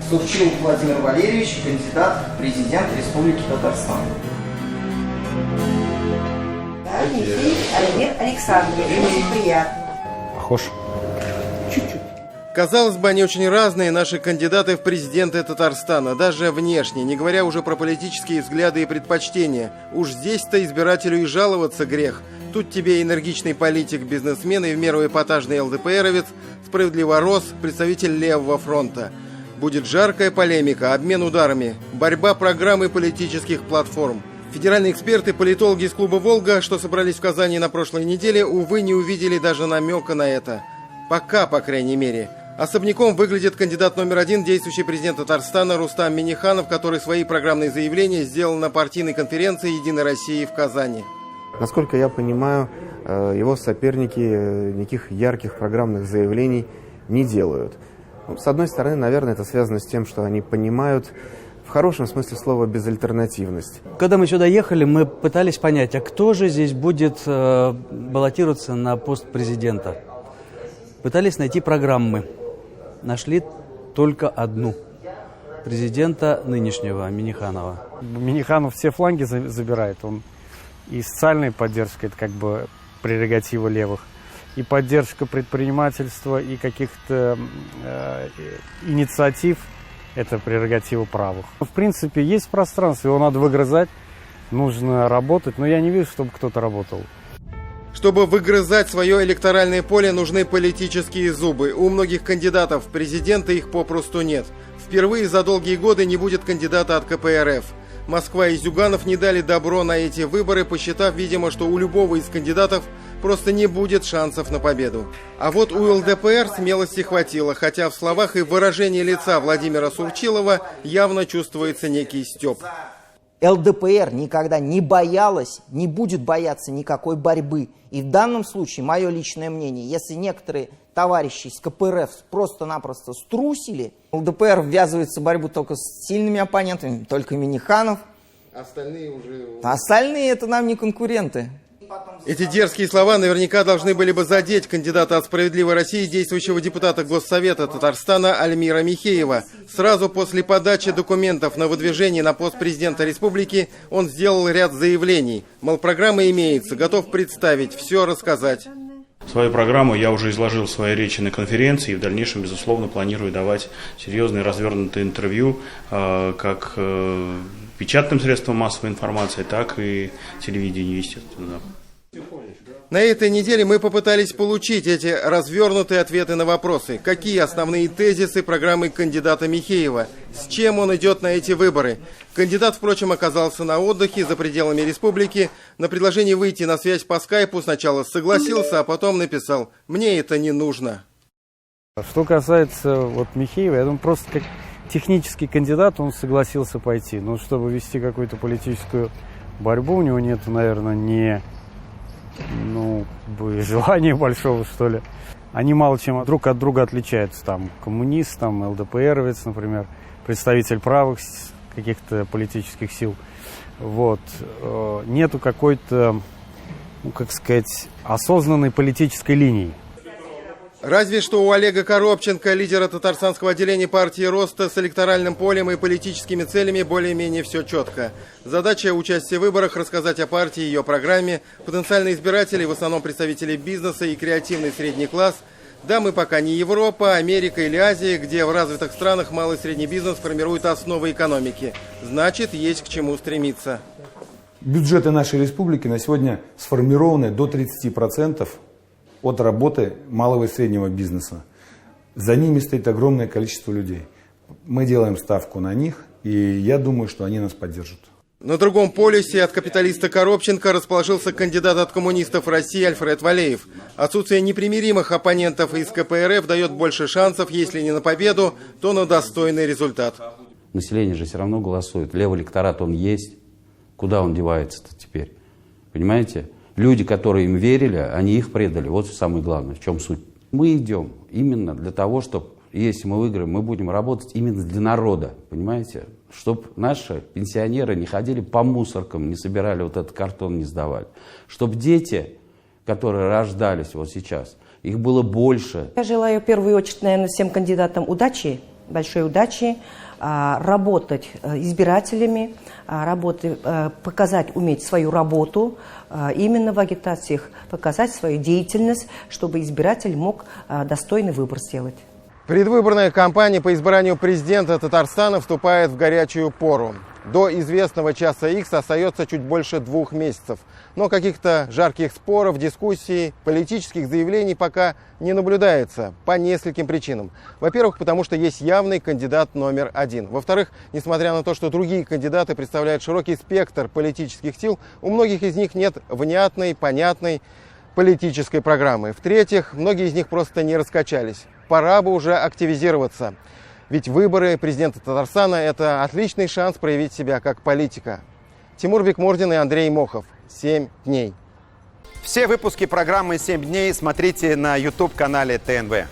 Сурчилов Владимир Валерьевич, кандидат в президент Республики Татарстан. Да, Михеев Олег Александрович. Очень приятно. Похож? Чуть-чуть. Казалось бы, они очень разные, наши кандидаты в президенты Татарстана, даже внешне, не говоря уже про политические взгляды и предпочтения. Уж здесь-то избирателю и жаловаться грех. Тут тебе энергичный политик, бизнесмен и в меру эпатажный ЛДПРовец, справедливорос, представитель левого фронта. Будет жаркая полемика, обмен ударами, борьба программы политических платформ. Федеральные эксперты, политологи из клуба «Волга», что собрались в Казани на прошлой неделе, увы, не увидели даже намека на это. Пока, по крайней мере. Особняком выглядит кандидат номер 1, действующий президент Татарстана Рустам Минниханов, который свои программные заявления сделал на партийной конференции «Единой России» в Казани. Насколько я понимаю, его соперники никаких ярких программных заявлений не делают. С одной стороны, наверное, это связано с тем, что они понимают в хорошем смысле слова безальтернативность. Когда мы сюда ехали, мы пытались понять, а кто же здесь будет баллотироваться на пост президента. Пытались найти программы. Нашли только одну. Президента нынешнего, Минниханова. Минниханов все фланги забирает. Он и социальная поддержка, это как бы прерогатива левых, и поддержка предпринимательства, и каких-то инициатив, это прерогатива правых. В принципе, есть пространство, его надо выгрызать, нужно работать, но я не вижу, чтобы кто-то работал. Чтобы выгрызать свое электоральное поле, нужны политические зубы. У многих кандидатов в президенты их попросту нет. Впервые за долгие годы не будет кандидата от КПРФ. Москва и Зюганов не дали добро на эти выборы, посчитав, видимо, что у любого из кандидатов просто не будет шансов на победу. А вот у ЛДПР смелости хватило, хотя в словах и выражении лица Владимира Сурчилова явно чувствуется некий стёб. ЛДПР никогда не боялась, не будет бояться никакой борьбы. И в данном случае, мое личное мнение, если некоторые товарищи из КПРФ просто-напросто струсили, ЛДПР ввязывается в борьбу только с сильными оппонентами, только Минниханов. Остальные это нам не конкуренты. Эти дерзкие слова наверняка должны были бы задеть кандидата от «Справедливой России», действующего депутата Госсовета Татарстана Альмира Михеева. Сразу после подачи документов на выдвижение на пост президента республики он сделал ряд заявлений. Мол, программа имеется, готов представить, все рассказать. Свою программу я уже изложил в своей речи на конференции и в дальнейшем, безусловно, планирую давать серьезные развернутые интервью как печатным средствам массовой информации, так и телевидению, естественно. На этой неделе мы попытались получить эти развернутые ответы на вопросы. Какие основные тезисы программы кандидата Михеева? С чем он идет на эти выборы? Кандидат, впрочем, оказался на отдыхе за пределами республики. На предложение выйти на связь по скайпу сначала согласился, а потом написал: «Мне это не нужно». Что касается Михеева, я думаю, просто как технический кандидат он согласился пойти. Но чтобы вести какую-то политическую борьбу, у него нет, наверное, желания большого, что ли. Они мало чем друг от друга отличаются. Там коммунист, там ЛДПРовец, например, представитель правых каких-то политических сил. Нету какой-то, осознанной политической линии. Разве что у Олега Коробченко, лидера татарстанского отделения партии «Роста», с электоральным полем и политическими целями более-менее все четко. Задача участия в выборах – рассказать о партии и ее программе. Потенциальные избиратели, в основном представители бизнеса и креативный средний класс. Да, мы пока не Европа, Америка или Азия, где в развитых странах малый и средний бизнес формирует основы экономики. Значит, есть к чему стремиться. Бюджеты нашей республики на сегодня сформированы до 30% от работы малого и среднего бизнеса. За ними стоит огромное количество людей. Мы делаем ставку на них, и я думаю, что они нас поддержат. На другом полюсе от капиталиста Коробченко расположился кандидат от коммунистов России Альфред Валеев. Отсутствие непримиримых оппонентов из КПРФ дает больше шансов, если не на победу, то на достойный результат. Население же все равно голосует. Левый электорат он есть. Куда он девается-то теперь? Понимаете? Люди, которые им верили, они их предали. Вот самое главное, в чем суть. Мы идем именно для того, чтобы, если мы выиграем, мы будем работать именно для народа, понимаете? Чтобы наши пенсионеры не ходили по мусоркам, не собирали этот картон, не сдавали. Чтобы дети, которые рождались вот сейчас, их было больше. Я желаю в первую очередь, наверное, всем кандидатам удачи большой удачи, работать избирателями, показать, уметь свою работу, именно в агитациях, показать свою деятельность, чтобы избиратель мог достойный выбор сделать. Предвыборная кампания по избранию президента Татарстана вступает в горячую пору. До известного часа Х остается чуть больше 2 месяцев. Но каких-то жарких споров, дискуссий, политических заявлений пока не наблюдается по нескольким причинам. Во-первых, потому что есть явный кандидат номер 1. Во-вторых, несмотря на то, что другие кандидаты представляют широкий спектр политических сил, у многих из них нет внятной, понятной политической программы. В-третьих, многие из них просто не раскачались. Пора бы уже активизироваться. Ведь выборы президента Татарстана – это отличный шанс проявить себя как политика. Тимур Бекмурдин и Андрей Мохов. 7 дней. Все выпуски программы «7 дней» смотрите на YouTube-канале ТНВ.